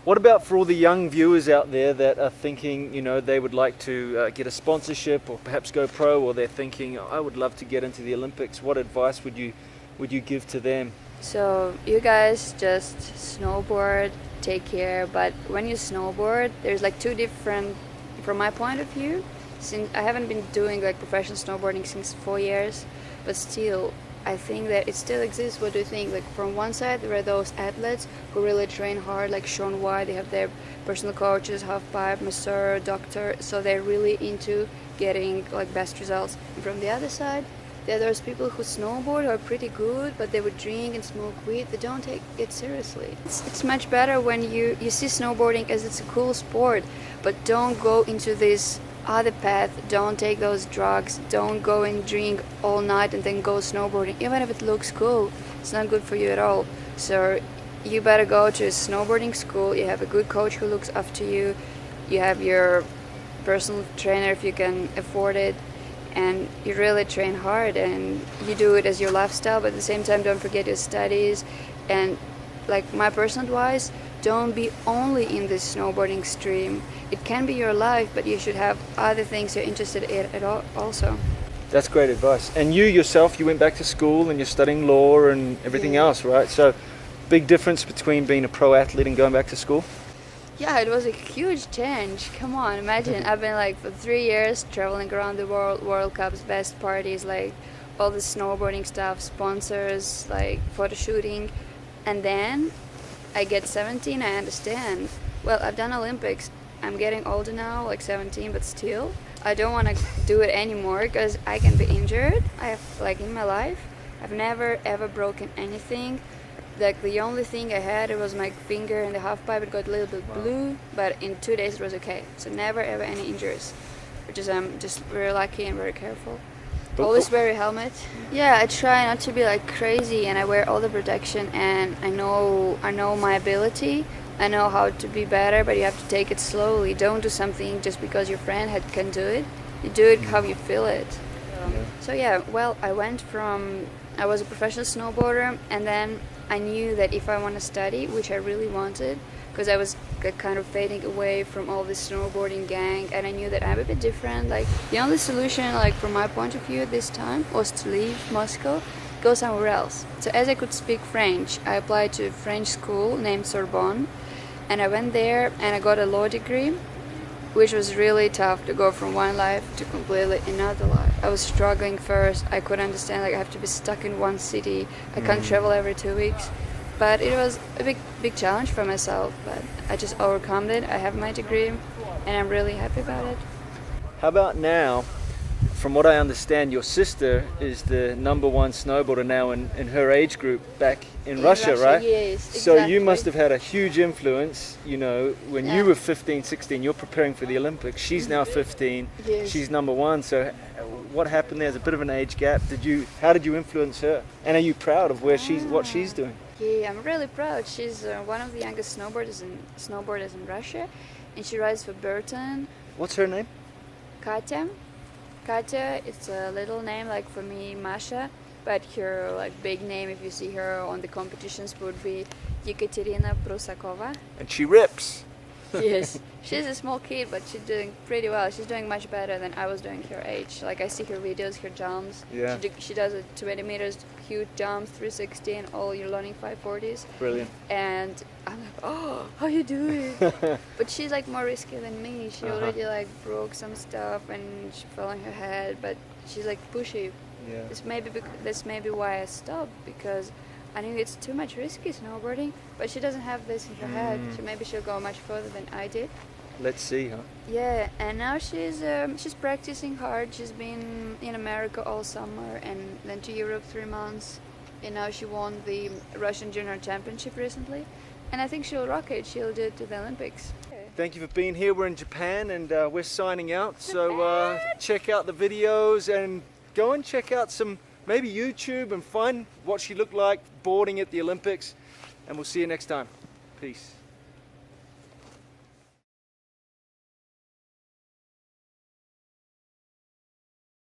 What about for all the young viewers out there that are thinking, you know, they would like to get a sponsorship or perhaps go pro, or they're thinking, I would love to get into the Olympics. What advice would you give to them? So you guys just snowboard, take care, but when you snowboard, there's like two different, from my point of view, since I haven't been doing like professional snowboarding since 4 years, but still, I think that it still exists. What do you think? Like from one side, there are those athletes who really train hard, like Sean White. They have their personal coaches, halfpipe, masseur, doctor, so they're really into getting like best results. And from the other side, there are those people who snowboard who are pretty good, but they would drink and smoke weed. They don't take it seriously. It's much better when you see snowboarding as it's a cool sport, but don't go into this other path. Don't take those drugs. Don't go and drink all night and then go snowboarding. Even if it looks cool, it's not good for you at all. So you better go to a snowboarding school. You have a good coach who looks after you. You have your personal trainer if you can afford it. And you really train hard and you do it as your lifestyle, but at the same time don't forget your studies. And like my personal advice, don't be only in this snowboarding stream. It can be your life, but you should have other things you're interested in at all also. That's great advice. And you yourself, you went back to school and you're studying law and everything else, right? So big difference between being a pro athlete and going back to school? Yeah, it was a huge change. Come on, imagine. I've been like for 3 years traveling around the world, World Cups, best parties, like all the snowboarding stuff, sponsors, like photo shooting. And then I get 17, I understand. Well, I've done Olympics. I'm getting older now, like 17, but still. I don't want to do it anymore because I can be injured. I have, like in my life, I've never ever broken anything. Like the only thing I had, it was my finger in the half pipe. It got a little bit blue, but in 2 days it was okay. So never ever any injuries, which is I'm just very lucky and very careful. Always wear a helmet. Yeah, I try not to be like crazy, and I wear all the protection. And I know my ability. I know how to be better, but you have to take it slowly. Don't do something just because your friend can do it. You do it how you feel it. So yeah, well, I was a professional snowboarder, and then I knew that if I want to study, which I really wanted, because I was kind of fading away from all this snowboarding gang, and I knew that I'm a bit different. Like the only solution, like from my point of view this time, was to leave Moscow, go somewhere else. So as I could speak French, I applied to a French school named Sorbonne, and I went there and I got a law degree, which was really tough to go from one life to completely another life. I was struggling first. I couldn't understand, like I have to be stuck in one city. I can't travel every 2 weeks. But it was a big challenge for myself, but I just overcome it. I have my degree and I'm really happy about it. How about now? From what I understand, your sister is the #1 snowboarder now in her age group back in Russia, right? Yes, So exactly. you must have had a huge influence, you know, when you were 15, 16, you're preparing for the Olympics. She's now 15, Yes. she's #1. So what happened? There's a bit of an age gap. How did you influence her? And are you proud of what she's doing? Yeah, I'm really proud. She's one of the youngest snowboarders in Russia, and she rides for Burton. What's her name? Katya. Katya, it's a little name like for me, Marsha, but her like big name, if you see her on the competitions, would be Ekaterina Prusakova. And she rips. Yes, she's a small kid, but she's doing pretty well. She's doing much better than I was doing her age. Like I see her videos, her jumps. Yeah. She does a 20 meters huge jumps, 360, and all you're learning 540s. Brilliant. And I'm like, oh, how you do it? But she's like more risky than me. She already like broke some stuff and she fell on her head, but she's like pushy. Yeah. That's maybe why I stopped, because I knew it's too much risky snowboarding, but she doesn't have this in her head. So maybe she'll go much further than I did. Let's see, huh? Yeah, and now she's practicing hard. She's been in America all summer and then to Europe 3 months. And now she won the Russian Junior Championship recently. And I think she'll rock it. She'll do it to the Olympics. Thank you for being here. We're in Japan and we're signing out. So check out the videos and go and check out some maybe YouTube and find what she looked like boarding at the Olympics. And we'll see you next time. Peace.